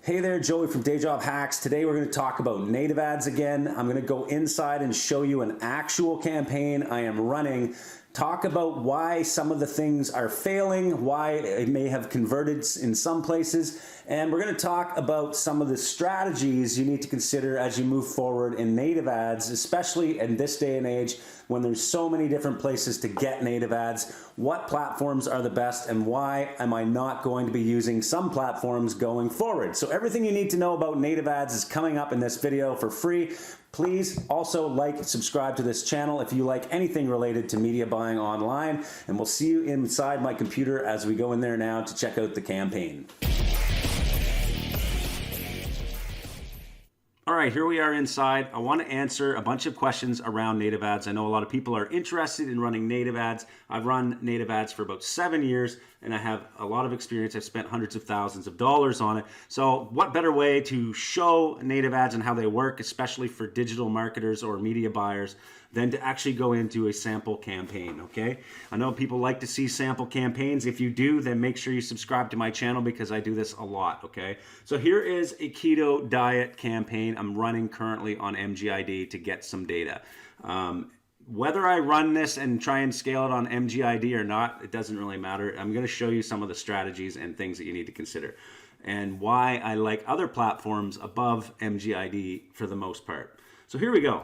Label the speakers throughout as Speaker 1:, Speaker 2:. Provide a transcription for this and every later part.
Speaker 1: Hey there, Joey from Day Job Hacks. Today we're going to talk about native ads again. I'm going to go inside and show you an actual campaign I am running. Talk about why some of the things are failing, why it may have converted in some places, and we're going to talk about some of the strategies you need to consider as you move forward in native ads, especially in this day and age when there's so many different places to get native ads. What platforms are the best and why am I not going to be using some platforms going forward? So everything you need to know about native ads is coming up in this video for free. Please also like and subscribe to this channel if you like anything related to media buying online, and we'll see you inside my computer as we go in there now to check out the campaign. All right, here we are inside. I want to answer a bunch of questions around native ads. I know a lot of people are interested in running native ads. I've run native ads for about 7 years and I have a lot of experience. I've spent hundreds of thousands of dollars on it. So what better way to show native ads and how they work, especially for digital marketers or media buyers, than to actually go into a sample campaign, okay? I know people like to see sample campaigns. If you do, then make sure you subscribe to my channel because I do this a lot, okay? So here is a keto diet campaign I'm running currently on MGID to get some data. Whether I run this and try and scale it on MGID or not, it doesn't really matter. I'm gonna show you some of the strategies and things that you need to consider and why I like other platforms above MGID for the most part. So here we go.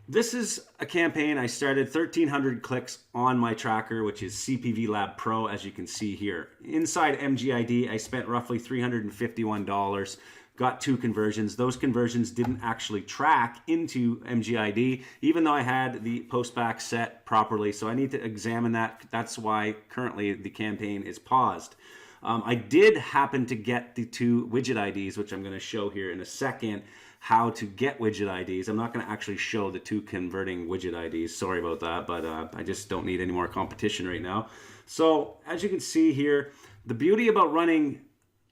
Speaker 1: This is a campaign I started 1,300 clicks on my tracker, which is CPV Lab Pro, as you can see here. Inside MGID, I spent roughly $351, got 2 conversions. Those conversions didn't actually track into MGID, even though I had the postback set properly. So I need to examine that. That's why currently the campaign is paused. I did happen to get the 2 widget IDs, which I'm going to show here in a second, how to get widget IDs. I'm not going to actually show the 2 converting widget IDs. Sorry about that, but I just don't need any more competition right now. So as you can see here, the beauty about running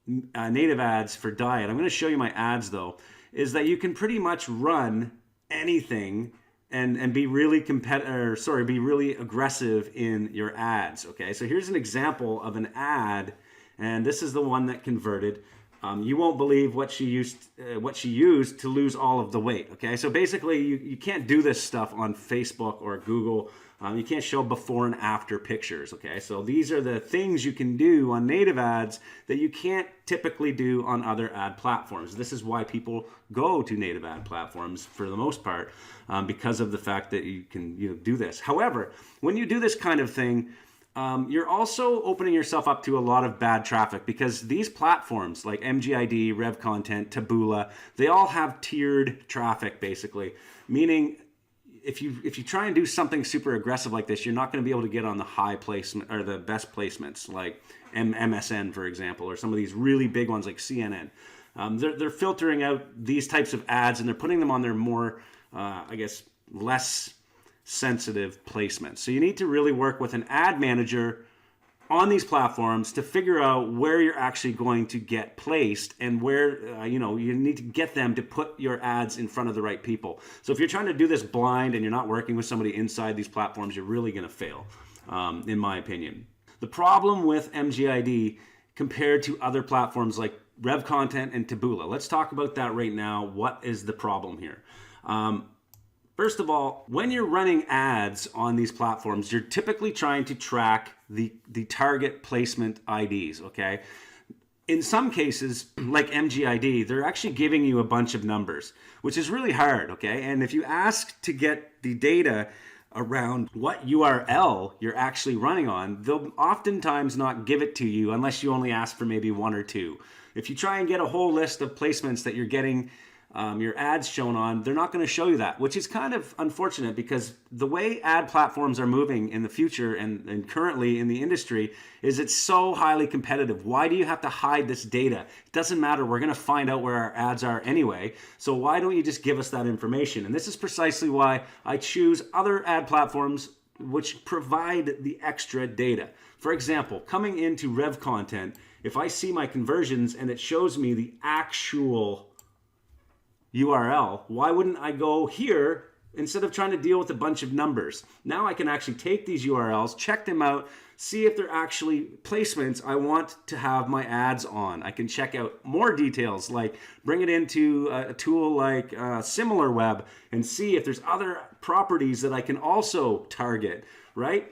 Speaker 1: native ads for diet, I'm going to show you my ads though, is that you can pretty much run anything and be really be really aggressive in your ads. Okay, so here's an example of an ad, and this is the one that converted. You won't believe what she used to lose all of the weight. Okay, so basically you can't do this stuff on Facebook or Google. You can't show before and after pictures. Okay, so these are the things you can do on native ads that you can't typically do on other ad platforms. This is why people go to native ad platforms for the most part, because of the fact that you can do this. However, when you do this kind of thing, you're also opening yourself up to a lot of bad traffic, because these platforms like MGID, Rev Content, Taboola, they all have tiered traffic basically, meaning if you try and do something super aggressive like this, you're not going to be able to get on the high placement or the best placements like MSN, for example, or some of these really big ones like CNN. They're filtering out these types of ads and they're putting them on their more, I guess, less sensitive placements. So you need to really work with an ad manager on these platforms to figure out where you're actually going to get placed and where you need to get them to put your ads in front of the right people. So if you're trying to do this blind and you're not working with somebody inside these platforms, you're really going to fail, in my opinion. The problem with MGID compared to other platforms like Rev Content and Taboola, let's talk about that right now. What is the problem here? First of all, when you're running ads on these platforms, you're typically trying to track the target placement IDs, okay? In some cases, like MGID, they're actually giving you a bunch of numbers, which is really hard, okay? And if you ask to get the data around what URL you're actually running on, they'll oftentimes not give it to you unless you only ask for maybe 1 or 2. If you try and get a whole list of placements that you're getting your ads shown on, they're not going to show you that, which is kind of unfortunate, because the way ad platforms are moving in the future and currently in the industry is it's so highly competitive. Why do you have to hide this data? It doesn't matter. We're going to find out where our ads are anyway. So why don't you just give us that information? And this is precisely why I choose other ad platforms which provide the extra data. For example, coming into Rev Content, if I see my conversions and it shows me the actual URL, why wouldn't I go here instead of trying to deal with a bunch of numbers. Now I can actually take these URLs, check them out, see if they're actually placements I want to have my ads on. I can check out more details, like bring it into a tool like SimilarWeb and see if there's other properties that I can also target, right?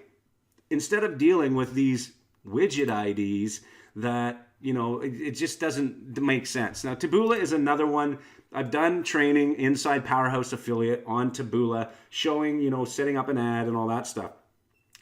Speaker 1: Instead of dealing with these widget IDs that, it just doesn't make sense. Now, Taboola is another one. I've done training inside Powerhouse Affiliate on Taboola, showing, setting up an ad and all that stuff.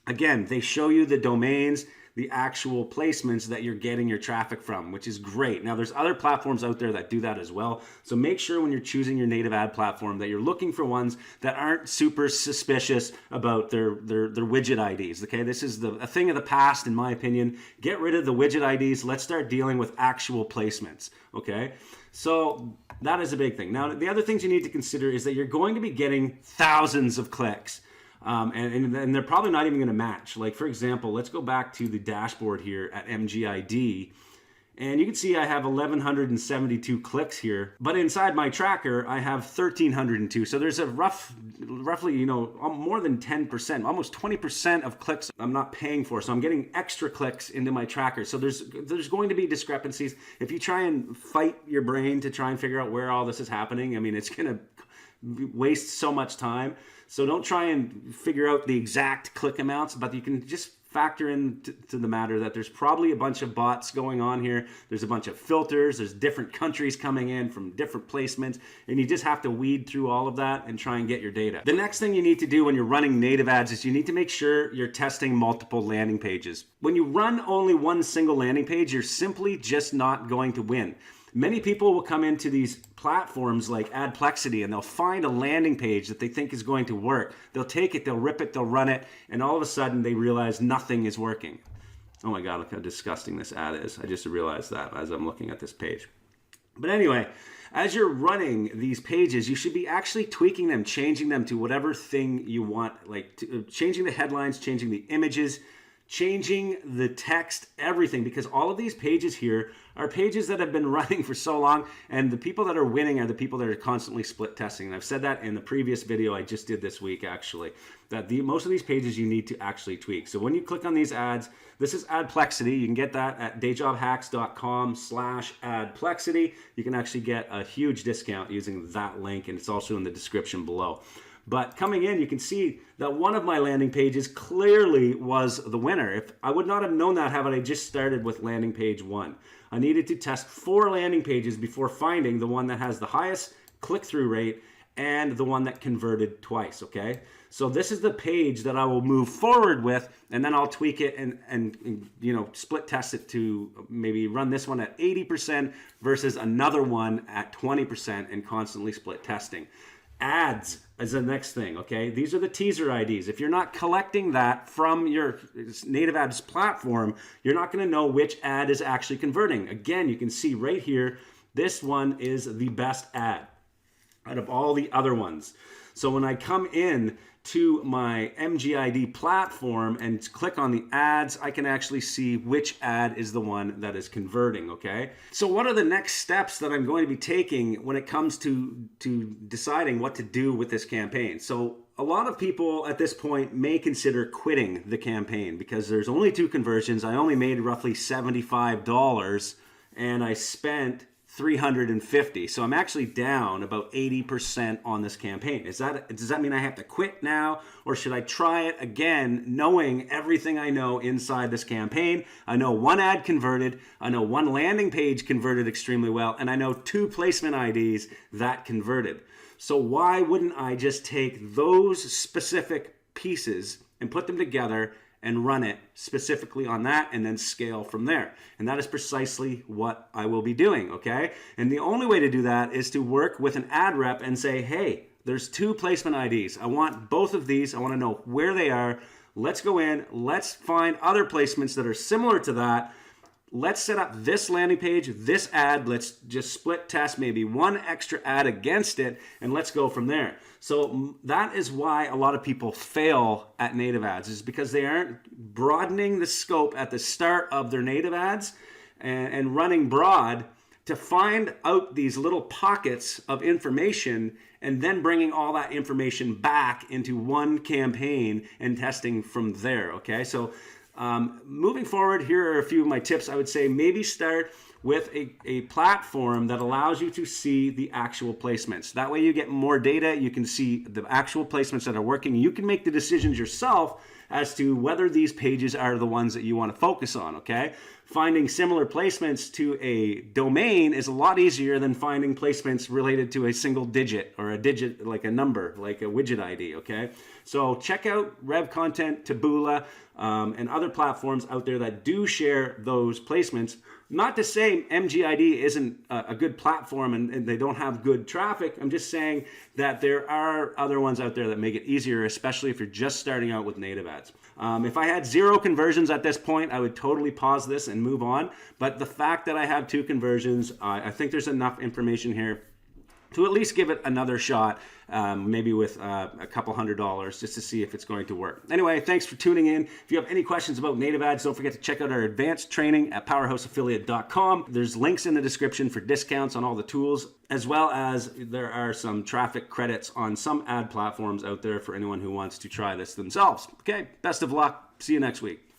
Speaker 1: Again, they show you the domains, the actual placements that you're getting your traffic from, which is great. Now, there's other platforms out there that do that as well. So make sure when you're choosing your native ad platform that you're looking for ones that aren't super suspicious about their widget IDs. Okay, this is a thing of the past, in my opinion. Get rid of the widget IDs. Let's start dealing with actual placements. Okay, so that is a big thing. Now, the other things you need to consider is that you're going to be getting thousands of clicks. And they're probably not even going to match. Like, for example, let's go back to the dashboard here at MGID. And you can see I have 1,172 clicks here. But inside my tracker, I have 1,302. So there's a roughly, more than 10%, almost 20% of clicks I'm not paying for. So I'm getting extra clicks into my tracker. So there's going to be discrepancies. If you try and fight your brain to try and figure out where all this is happening, I mean, it's going to waste so much time. So don't try and figure out the exact click amounts, but you can just factor in to the matter that there's probably a bunch of bots going on here. There's a bunch of filters. There's different countries coming in from different placements, and you just have to weed through all of that and try and get your data. The next thing you need to do when you're running native ads is you need to make sure you're testing multiple landing pages. When you run only one single landing page, you're simply just not going to win. Many people will come into these platforms like Adplexity and they'll find a landing page that they think is going to work. They'll take it, they'll rip it, they'll run it, and all of a sudden they realize nothing is working. Oh my God, look how disgusting this ad is. I just realized that as I'm looking at this page. But anyway, as you're running these pages, you should be actually tweaking them, changing them to whatever thing you want, like changing the headlines, changing the images, changing the text, everything, because all of these pages here are pages that have been running for so long, and the people that are winning are the people that are constantly split testing. And I've said that in the previous video I just did this week, actually, that most of these pages you need to actually tweak. So when you click on these ads, this is Adplexity. You can get that at dayjobhacks.com/Adplexity. You can actually get a huge discount using that link, and it's also in the description below. But coming in, you can see that one of my landing pages clearly was the winner. If I would not have known that had I just started with landing page 1. I needed to test 4 landing pages before finding the one that has the highest click-through rate and the one that converted twice, okay? So this is the page that I will move forward with, and then I'll tweak it and split test it to maybe run this one at 80% versus another one at 20% and constantly split testing. Ads is the next thing, okay? These are the teaser IDs. If you're not collecting that from your native ads platform, you're not going to know which ad is actually converting. Again, you can see right here, this one is the best ad out of all the other ones. So when I come in to my MGID platform and click on the ads, I can actually see which ad is the one that is converting, okay? So what are the next steps that I'm going to be taking when it comes to deciding what to do with this campaign? So a lot of people at this point may consider quitting the campaign because there's only 2 conversions. I only made roughly $75 and I spent $350. So I'm actually down about 80% on this campaign. Does that mean I have to quit now, or should I try it again, knowing everything I know inside this campaign? I know 1 ad converted, I know 1 landing page converted extremely well, and I know 2 placement IDs that converted. So why wouldn't I just take those specific pieces and put them together and run it specifically on that and then scale from there? And that is precisely what I will be doing, okay? And the only way to do that is to work with an ad rep and say, hey, there's 2 placement IDs. I want both of these. I want to know where they are. Let's go in. Let's find other placements that are similar to that. Let's set up this landing page, this ad. Let's just split test maybe 1 extra ad against it, and let's go from there. So that is why a lot of people fail at native ads, is because they aren't broadening the scope at the start of their native ads and running broad to find out these little pockets of information and then bringing all that information back into one campaign and testing from there. Okay, so moving forward, here are a few of my tips. I would say maybe start with a platform that allows you to see the actual placements. That way you get more data, you can see the actual placements that are working. You can make the decisions yourself as to whether these pages are the ones that you want to focus on, okay? Finding similar placements to a domain is a lot easier than finding placements related to a single digit or a digit like a number, like a widget ID, okay? So check out Rev Content, Taboola, and other platforms out there that do share those placements. Not to say MGID isn't a good platform and they don't have good traffic. I'm just saying that there are other ones out there that make it easier, especially if you're just starting out with native ads. If I had 0 conversions at this point, I would totally pause this and move on. But the fact that I have 2 conversions, I think there's enough information here to at least give it another shot, maybe with a couple $100 just to see if it's going to work. Anyway, thanks for tuning in. If you have any questions about native ads, don't forget to check out our advanced training at powerhouseaffiliate.com. There's links in the description for discounts on all the tools, as well as there are some traffic credits on some ad platforms out there for anyone who wants to try this themselves. Okay, best of luck. See you next week.